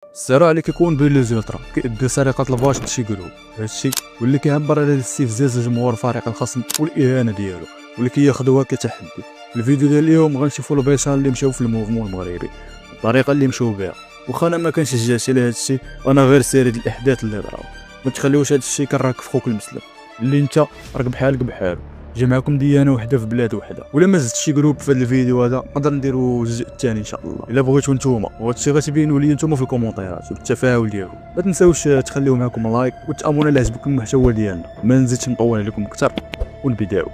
الصراع اللي كيكون بين لي زولترا كيؤدي سرقة الباش لشي جروب. هادشي واللي كيعبر على الاستفزاز الجمهور فريق الخصم والاهانه ديالو واللي كياخدوها كتحدي. الفيديو ديال اليوم غنشوفوا البيصان اللي مشاو في الموفمون المغربي، الطريقه اللي مشاو بها. واخا انا ما كنشجعش على هادشي، انا غير سارد الاحداث اللي طراو. ما تخليوش هادشي كنراك في خوك المسلم اللي انت راك بحالك بحالو، جا معكم ديانه وحده في بلاد وحده. ولا ما زدت شي جروب في هذا الفيديو هذا نقدر نديرو الجزء الثاني ان شاء الله الا بغيتو نتوما، وهادشي غتبينوا لي نتوما في الكومونتيرات والتفاعل ديالكم. ما تنساوش تخليو معكم لايك وتامونا الا عجبكم المحتوى ديالنا. ما نزيدش نطول عليكم اكثر ونبداو.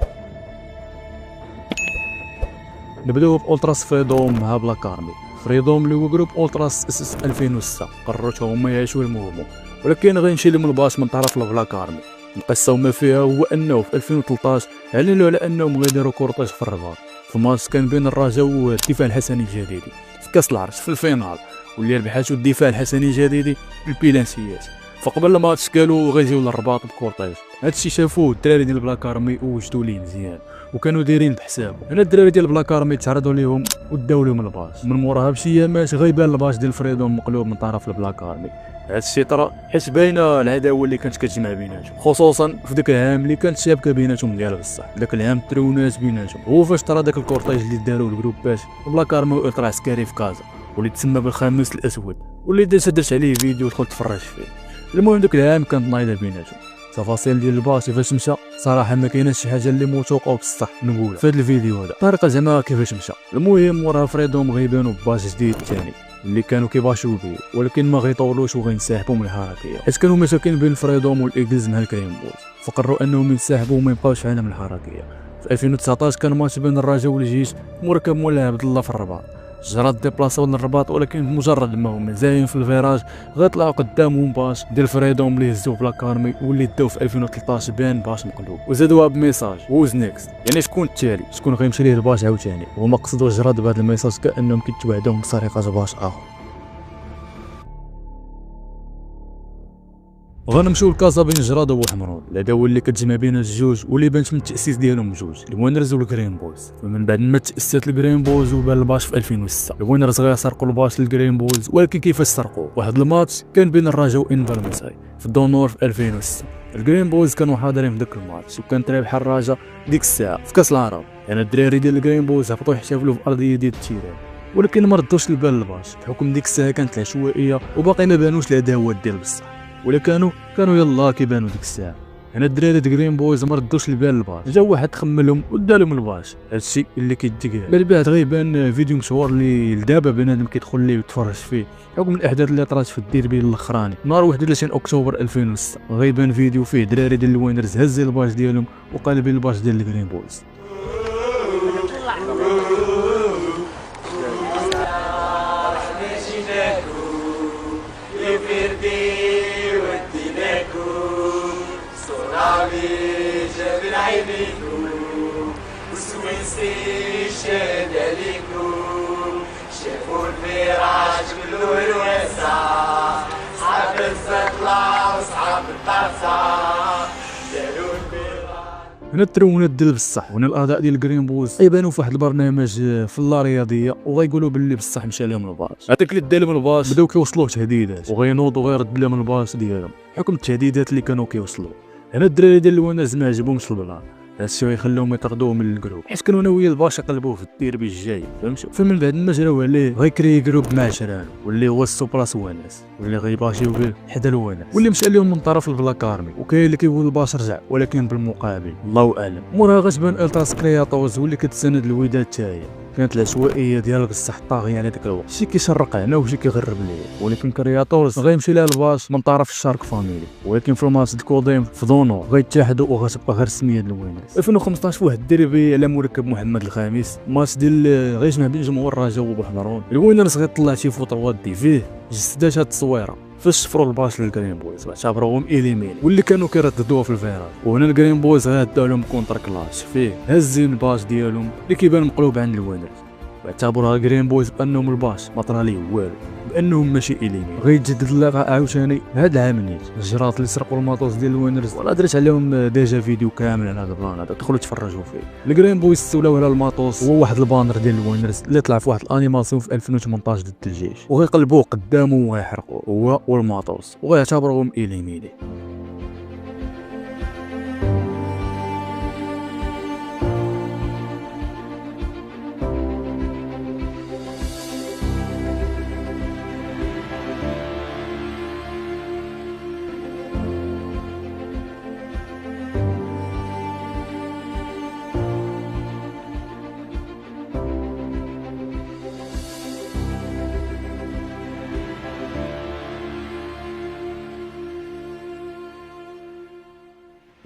نبداو باولتراس فريدوم مع بلاك ارمي. فريدوم اللي هو جروب اولتراس اسس 2006 قرروا هما يعيشوا الموفمون، ولكن غيمشي لهم الباص من طرف البلاك ارمي. القصه ما فيها هو انه في 2013 اعلنوا على انهم غيديروا كورطاج في الرباط في ماتش كان بين الرجاء والدفاع الحسني الجديدي في كاس العرش في الفينال، واللي ربحاتو الدفاع الحسني الجديدي بالبيلانسيات. فقبل الماتش قالوا غيجيو للرباط بكورطاج. هادشي شافوه الدراري ديال بلاك ارمي ووجدوا ليه مزيان وكانوا دايرين بحسابه. هنا الدراري ديال بلاك ارمي تعرضوا ليهم وداو لهم الباص. من موراها بشي ايامات غيبان الباص ديال فريدوم مقلوب من طرف البلاك ارمي. هادشي طرا حيت باينه العداوه اللي كانت كتجمع بيناتهم، خصوصا في داك العام اللي كانت شابكه بيناتهم ديال بصح. داك العام ترونات بيناتهم هو فاش طرا داك الكورطاج اللي داروا الجروبات بلاك ارمي والترا عسكري في كازا واللي تسمى بالخامس الاسود، واللي درت عليه فيديو دخلت تفرج فيه. المهم داك العام كانت نايضه بيناتهم. تفاصيل ديال الباص كيفاش مشى صراحه ما كايناش شي حاجه اللي موثوقه بصح نقولها في هذا الفيديو هذا، الطريقه زعما كيفاش مشى. المهم وراه فريدوم غيبانوا بباص جديد ثاني اللي كانوا كيباشوا به، ولكن ما غيطولوش وغينسحبوا من الحركيه حيت كانوا مشاكل بين فريدوم والايجلز مع الكريم بوز، فقرروا انهم ينسحبوا وما يبقاوش في عالم الحركيه. في 2019 كان ماتش بين الرجاء والجيش مركب مولاي عبد الله في الرباط. جرات ديبلاصاو للرباط، ولكن مجرد ما هما زاين في الفيراج غيطلعوا قدامهم باش ديال فريدوم اللي هزوه بلاك ارمي واللي داو في 2013 بان باش مقلوب، وزادوها بميساج ووز نيكست، يعني شكون التالي شكون غيمشي ليه الباش عاوتاني. وما قصدوا جراد بهذا الميساج كانهم كيتوعدوهم بطريقه باش اخر. وغنمشيو لكازا بين جراد وحمرون، العداوه اللي كتجمع بين الجوج واللي بانت من التاسيس ديالهم بجوج، الوينرز والجرين بويز. ومن بعد ما تاسست الجرين بويز وبان الباش في 2006 الوينرز غيسرقوا الباش للجرين بويز، ولكن كيفاش سرقوا؟ واحد الماتش كان بين الرجاء وانفالمساي في الدونور في 2006. الجرين بويز كانوا حاضرين في داك الماتش وكانت رابحه الرجاء ديك الساعه في كاس العرب. يعني الدراري ديال الجرين بويز هبطوا يحتفلوا في ارضيه ديال التيران، ولكن ما ردوش البال الباش بحكم ديك الساعه كانت العشوائيه وباقي ما بانوش العداوات ديال بصح، ولا كانوا يلا كيبانوا ديك الساعه. هنا الدراري د جرين بويز ما ردوش البال الباش، جا واحد خملهم ودالهم الباش. هادشي اللي كيديك من بعد غيبان فيديو مشهور اللي لدابا بنادم كيدخل ليه ويتفرج فيه حكم الاحداث اللي طرات في الديربي الاخراني نهار 31 اكتوبر 2006. غيبان فيديو فيه دراري ديال الوينرز هازين الباش ديالهم وقالبين الباش ديال الجرين بويز. شافوا الفراش كله الواسع، صحاب الزطلة وصحاب الطرسة داروا الفراش. هنا الترونات ديال بصح وهنا الاداء ديال الجرين بوز يبانوا في واحد البرنامج في لا رياضيه وغيقولوا باللي بصح مشى لهم الباص. هذاك اللي دالهم الباص بداو كيوصلوه تهديدات وغينوض وغيرد لهم الباص ديالهم حكم التهديدات اللي كانوا كيوصلوا. هنا الدراري ديال الوناس ما عجبهمش البلان، هادشي غيخليهم يطردوه من الجروب حيت كانوا ناويين الباش يقلبوه في الديربي الجاي، فهمتوا؟ فمن بعد ما جراو عليه غيكري جروب مع شران واللي هو السوبراس وناس واللي غيباشيو به حدا الوناس واللي مشى لهم من طرف البلاك ارمي. وكاين اللي كيقول الباش رجع ولكن بالمقابل الله اعلم. موراها غتبان التراس كرياتوز واللي كتساند الوداد تاهي. كانت العشوائيه ديال بصح طاغيه على داك الوقت، شي كيشرق هنا وشي كيغرب ليه، ولكن كرياتورز غيمشي لها الباش من طرف الشارك فاميلي. ولكن في الماتش الكوديم في دونو غيتحدوا وغتبقى غير السميه ديال الوينرز. 2015 واحد الديربي على مركب محمد الخامس، ماتش ديال غيجمع بين جمهور الرجاء وبوحمرون. الوينرز غيطلع شي فوطروات دي فيه جسدات هاد التصويره فاش شفروا الباش للجرين بويز واعتبروهم ايليمين واللي كانوا كيرددوها في الفيراج. وهنا الجرين بويز غاداو لهم كونتر كلاش فيه هازين الباش ديالهم اللي كيبان مقلوب عند الوينرز واعتبروها الجرين بويز بانهم الباش ما طرا ليه والو. بانهم ماشي اليمين. غيتجدد اللقاء عاوتاني هاد العام نيت. الجراط اللي سرقوا الماطوس ديال الوينرز ولا درت عليهم ديجا فيديو كامل على هذا البلان هذا، دخلوا تفرجوا فيه. الجرين بويز استولاو على الماطوس هو واحد البانر ديال الوينرز اللي طلع في واحد الانيماسيون في 2018 ضد الجيش، وغيقلبوه قدامه وغيحرقوه هو والماطوس وغيعتبروهم اليميني.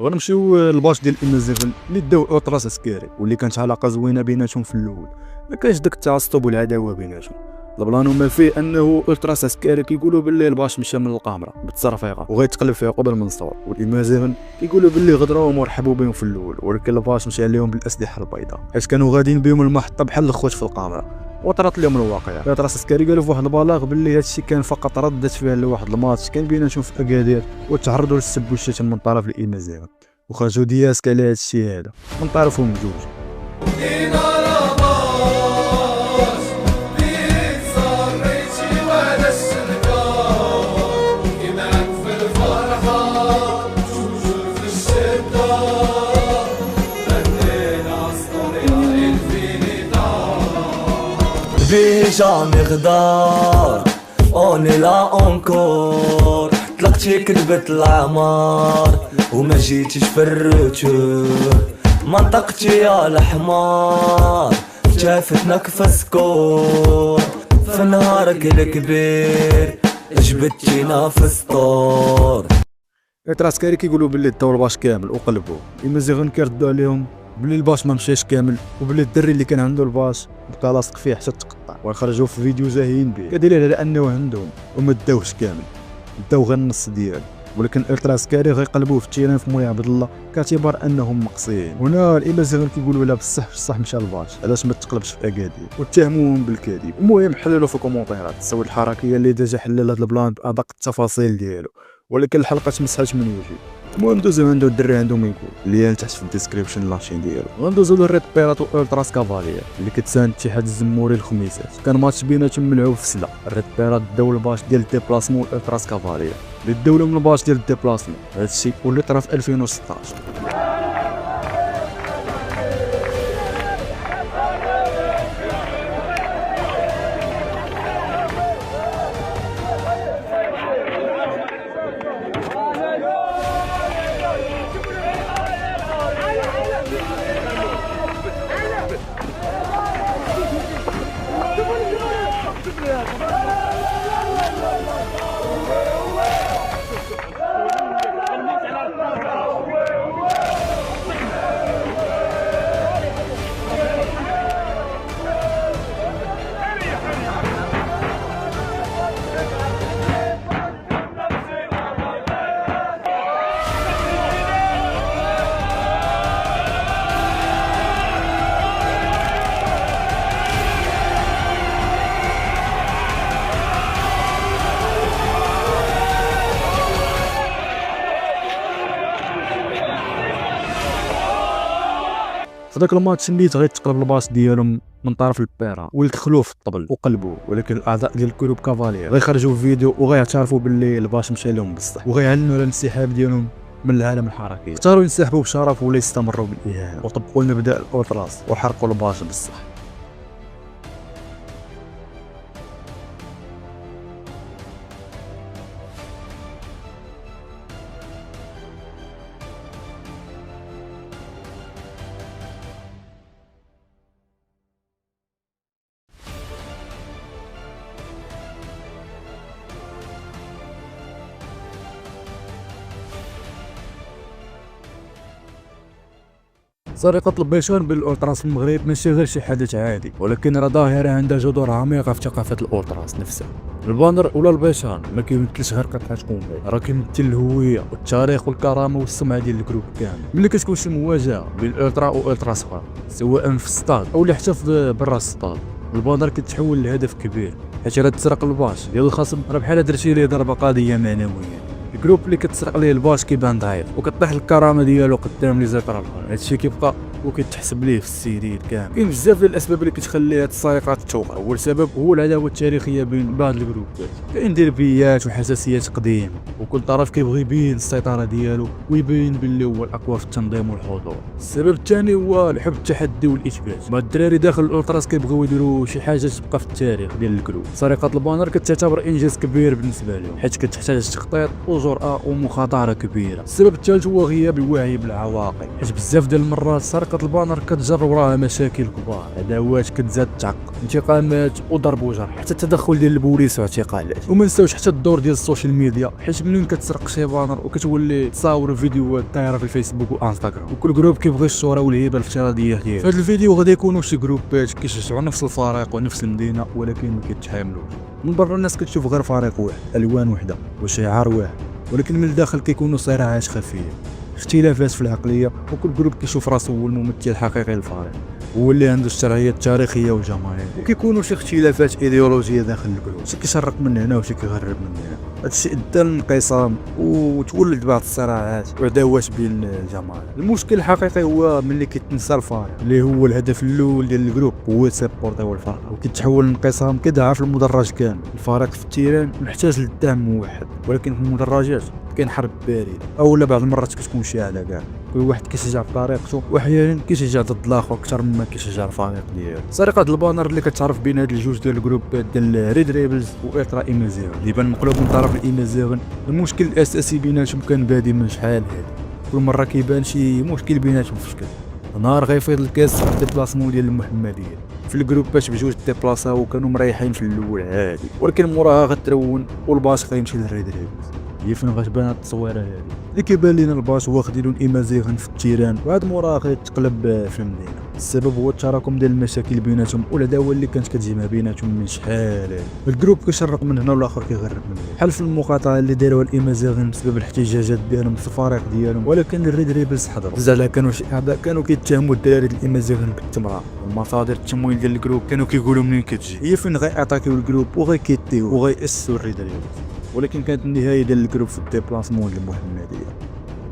غنمشيو للباش ديال امازيغن اللي داو اوتراس عسكري واللي كانت علاقه زوينه بيناتهم في الاول، ما كانش داك التعصب والعداوه بيناتهم. البلان هما فيه انه اوتراس عسكري كيقولوا باللي الباش مشى من القامره بالتصرفيقه وغيتقلب فيها قبل المنصور، والامازيغن كيقولوا باللي غدراو ومرحبوا بهم في الاول، ولكن الباش مشى عليهم بالاسلحه البيضاء حيت كانوا غاديين بهم المحطه بحال الاخوات في القامره، وطرات لهم الواقعه. اوتراس عسكري قالوا في واحد البلاغ باللي هادشي كان فقط ردت فيه لواحد الماتش كان بيناتهم في اكادير، وتعرضوا للسب والشتم من طرف الامازيغن، وخرجوا دياسك على هادشي هذا من طرفهم بجوج. جامي غدار اوني لا اونكور، طلقتي كذبت العمار وما جيتيش في الروتور، منطقتي يا الحمار شافتناك في سكور، في نهارك الكبير جبتينا في سطور. العسكري كيقولوا باللي داو الباش كامل وقلبوه، امازيغن كيردوا عليهم باللي الباش ما مشاش كامل وباللي الدري اللي كان عنده الباش بقى لاصق فيه حتى تقطع، وخرجوا في فيديو زاهيين به كدليل على انه عندهم وما داوش كامل، داو غير النص ديالو. ولكن العسكري غيقلبوه في التيران في مولاي عبد الله كاعتبار انهم مقصيين. هنا الامازيغن كيقولوا لا بصح مشى الباش، علاش ما تقلبش في اكادير، واتهموهم بالكذب. المهم حللوا في الكومونتيرات السواد الحركيه اللي ديجا حلل هذا البلان بادق التفاصيل ديالو، ولكن الحلقه تمسحات من وجهي. المهم دوزو عنده الدري عندهم يقول اللي تحت في الديسكريبشن لاشين ديالو. غندوزو للريد بيراتو اولتراس كافالير اللي كتساند اتحاد الزموري الخميسات، كان ماتش بيناتهم ملعوب في سلا. الريد بيرات داو الباش ديال الديبلاسمون اولتراس كافالير اللي داو لهم الباش ديال الديبلاسمون، هادشي واللي طرا في 2016. في ذاك الماتش نيت غيتقلب الباص ديالهم من طرف البيرا ويدخلوه في الطبل وقلبوه، ولكن الاعضاء ديال الكلوب كافالير غيخرجوا في فيديو وغيعترفوا باللي الباص مشى لهم بصح، وغيعلنوا على الانسحاب ديالهم من العالم الحركي. اختاروا ينسحبوا بشرف ولا يستمروا بالاهانه وطبقوا المبدا الاوتراس وحرقوا الباص بصح. سرقة البيشون بالأولتراس في المغرب ماشي غير شي حدث عادي، ولكن راه ظاهرة عندها جذور عميقة في ثقافة الأولتراس نفسها. البانر ولا البيشان ما كيمثلش غير قطعة قماش، راه كيمثل الهوية والتاريخ والكرامة والسمعة ديال الجروب كامل. ملي كتكون شي مواجهة بين الأولترا وأولتراس أخرى سواء في الستاد أو حتى في برا الستاد، البانر كتحول لهدف كبير حيت الا تسرق الباش ديال الخصم راه بحال درتي ليه ضربه قاضيه معنويه. الجروب اللي كتسرق ليه الباش كيبان ضعيف وكطيح الكرامه ديالو قدام لي زاكر الاخر. هادشي كيبقى وكيتحسب ليه في السيرين كامل. كاين بزاف ديال الاسباب اللي كتخلي هاد السرقات توقع. اول سبب هو العداوه التاريخيه بين بعض الجروبات. كاين دربيات وحساسيات قديمه وكل طرف كيبغي يبين السيطره ديالو ويبين باللي هو الاقوى في التنظيم والحضور. السبب الثاني هو الحب التحدي والاثبات. بعض الدراري داخل الالتراس كيبغيو يديروا شي حاجه تبقى في التاريخ ديال الجروب. سرقه البانر كتعتبر انجاز كبير بالنسبه لهم حيت كتحتاج تخطيط وجرأه ومخاطره كبيره. السبب الثالث هو غياب الوعي بالعواقب، حيت بزاف ديال المرات سرقه البانر كتجر وراها مشاكل كبار، عداوات كتزاد تعقد، انتقامات وضرب وجرح، حتى التدخل ديال البوليس واعتقالات. وما نساوش حتى الدور ديال السوشيال ميديا، حيت منين كتسرق شي بانر وكتولي تصاور فيديوهات طايره في الفيسبوك وانستغرام، وكل جروب كيبغي الشهره والهيبه الافتراضيه ديالو. في هذا الفيديو غادي يكونوا شي جروبات كيشجعوا نفس الفريق ونفس المدينه ولكن ما كيتحاملوش. من برا الناس كتشوف غير فريق واحد، الوان وحده وشعار واحد، ولكن من الداخل كيكونوا صراعات خفيه، اختلافات في العقليه، وكل جروب كيشوف راسو هو الممثل الحقيقي للفريق، هو اللي عنده الشرعيه التاريخيه والجماهيريه. وكيكونوا شي اختلافات ايديولوجيه داخل الجروب، شي كيشرق من هنا وشي كيغرب من هنا. هادشي ادى للانقسام وتولد بعض الصراعات وعداوات بين الجماهير. المشكل الحقيقي هو ملي كيتنسى الفريق اللي هو الهدف الاول ديال الجروب، هو سيبورتيو الفريق، وكيتحول الانقسام كيضعف المدرج كامل. الفريق في التيران محتاج للدعم موحد، ولكن في المدرجات كاين حرب باردة، اولا بعض المرات كتكون شاعله كاع، كل واحد كيشجع بطريقته واحيانا كيشجع ضد الاخر اكثر مما كيشجع الفريق ديالو. سرقه البانر اللي كتعرف بين هاد الجوج ديال الجروبات ديال ريد ريبلز والترا ايمازيغن اللي بان مقلوب من طرف الايمازيغن. المشكل الاساسي بيناتهم كان بادي من شحال هادي، كل مره كيبان شي مشكل بيناتهم في الشكل. نهار غيفيض الكاس في الديبلاسمون ديال المحمديه في الجروبات بجوج ديبلاساو وكانوا مريحين في الاول عادي، ولكن موراها غترون والباش غيمشي للريد ريبلز. هي فين غتبان هاد التصويره هادي اللي كيبان لينا الباش واخدين الايمازيغن في التيران وعاد موراها غيتقلب في المدينه. السبب هو التراكم ديال المشاكل بيناتهم والعداوه اللي كانت كتجمع بيناتهم من شحال. الجروب كيشرق من هنا والاخر كيغرب من هنا، بحال في المقاطعه اللي داروها الايمازيغن بسبب الاحتجاجات ديالهم في الفريق ديالهم، ولكن الريد ريبلز حضروا. زعما كانوا شي اعضاء كانوا كيتهموا الدراري ديال الايمازيغن بالتمرار، والمصادر التمويل ديال الجروب كانوا كيقولوا منين كتجي، هي فين غيعطاكيو الجروب وغيكيتيو وغيأسسوا الريد ريبلز. ولكن كانت النهايه ديال الجروب في الديبلاسمون المحمديه.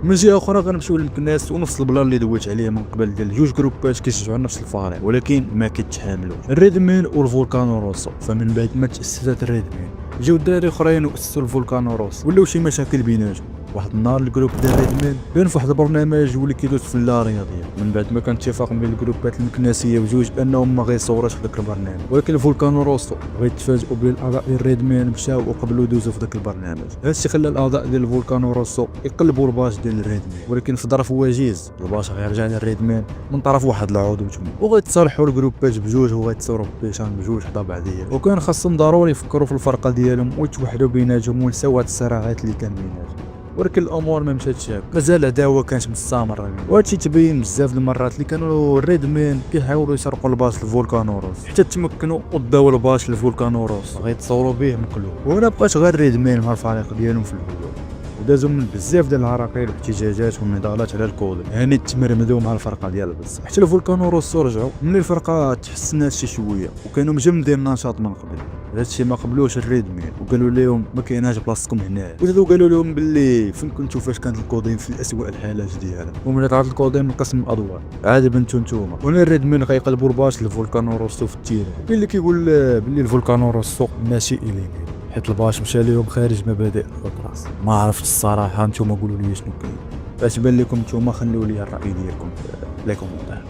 من جهه اخرى غنمشيو للكناس ونفس البلان اللي دويت عليه من قبل ديال جوج جروبات كيشجعوا نفس الفريق ولكن ما كيتحاملوش، الريدمين والفولكانو روسو. فمن بعد ما تاسست الريدمين جاو الدراري اخرين واسسوا الفولكانو روسو، ولاو شي مشاكل بيناتهم. واحد النهار الجروب ديال ريدمين بان في واحد البرنامج واللي كيدوز في اللا رياضيه، من بعد ما كان اتفاق بين الجروبات المكناسيه بجوج انهم ما غيصوروش في ذاك البرنامج، ولكن الفولكانو روسو غيتفاجئوا بلي الاعضاء ديال ريدمين مشاو وقبلوا يدوزوا في ذاك البرنامج. هادشي خلى الاعضاء ديال الفولكانو روسو يقلبوا الباش ديال الريدمين، ولكن في ظرف وجيز الباش غيرجع للريدمين من طرف واحد العضو تما، وغيتصالحوا الجروبات بجوج وغيتصوروا بيشان بجوج حدا بعضيا. وكان خاصهم ضروري يفكروا في الفرقه ديالهم ويتوحدوا بيناتهم ونساو هاد الصراعات اللي كان بيناتهم، ولكن الامور ما مشاتش هكا، مازال العداوه كانت مستمره. وهادشي تبين بزاف المرات اللي كانوا الريدمين كيحاولوا يسرقوا الباص لفولكانو روس حتى تمكنوا وداو الباص لفولكانو روس غيتصوروا به مقلوب. وهنا بقات غير الريدمين مع الفريق ديالهم في الهجوم، ودازوا من بزاف ديال العراقيل والاحتجاجات والنضالات على الكود، يعني تمرمدوا مع الفرقه ديال بصح. حتى الفولكانو روسو رجعوا ملي الفرقه تحسنات شي شويه وكانوا مجمدين النشاط من قبل. هادشي ما قبلوش الريدمين وقالوا لهم ما كايناش بلاصتكم هنا، وزادوا قالوا لهم باللي فين كنتو فاش كانت الكودين في الاسوء الحالات ديالها، وملي طلعت الكودين من قسم الادوار عاد بنتو نتوما. وهنا الريدمين غيقلبوا الباش للفولكانو روسو في التيران. كاين اللي كيقول باللي الفولكانو روسو ماشي اليمين حيت الباش مشى ليهم خارج مبادئ الراس. ما عرفتش الصراحه، نتوما قولوا لي شنو كاين، باش بان لكم نتوما خليو لي الراي ديالكم في لي كومونتير.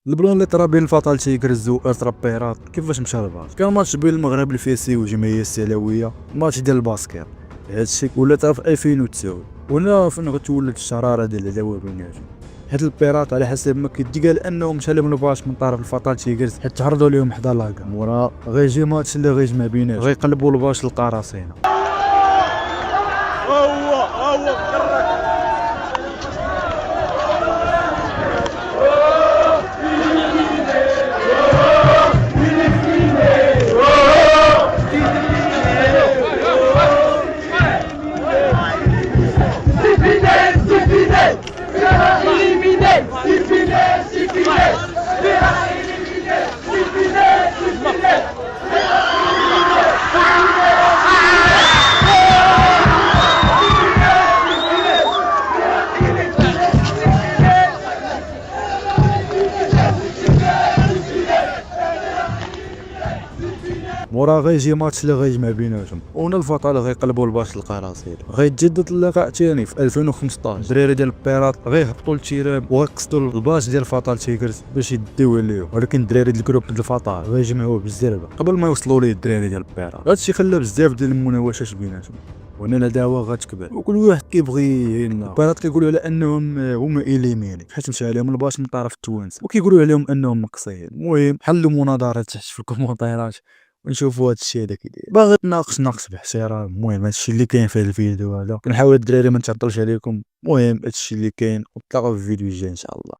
البلان اللي طرا بين الفاتال تيغرز و الترا بيرات كيفاش مشى الباص. كان ماتش بين المغرب الفيسي وجمعيه السلويه، ماتش ديال الباسكيت. هادشي ولا طرا في 2009 وهنا فين غتولد الشراره ديال العداوه بيناتهم. حيت البيرات على حسب ما كيتقال انهم مشى لهم الباص من طرف الفاتال تيغرز حيت تعرضوا لهم حدا لاكا. مورا غيجي ماتش اللي غيجمع بيناتهم، غيقلبوا الباص للقراصنه. مورا غيجي ماتش اللي غيجمع بيناتهم، وهنا الفطال غيقلبوا الباص للقراصنه. غيتجدد اللقاء ثاني في 2015. الدراري ديال البيرات غيهبطوا للتيران وغيقصدوا الباص ديال الفطال تيغرز باش يديوه ليه، ولكن الدراري ديال الجروب ديال الفطال غيجمعوه بالزربه قبل ما يوصلوا ليه الدراري ديال البيرات. هادشي خلى بزاف ديال المناوشات بيناتهم، وهنا العداوه غتكبر وكل واحد كيبغي ينهار. البيرات كيقولوا على انهم هما ايليميني حيت مشى عليهم الباص من طرف التوانسه، وكيقولوا عليهم انهم مقصيين. المهم حلوا مناظره تحت في الكومونتيرات ونشوفوا هادشي هذا كي داير. باغي ناقش باحترام. المهم هادشي اللي كاين في هاد الفيديو هذا. كنحاول الدراري ما نتعطلش عليكم. المهم هادشي اللي كاين، ونتلاقاو في الفيديو الجاي ان شاء الله.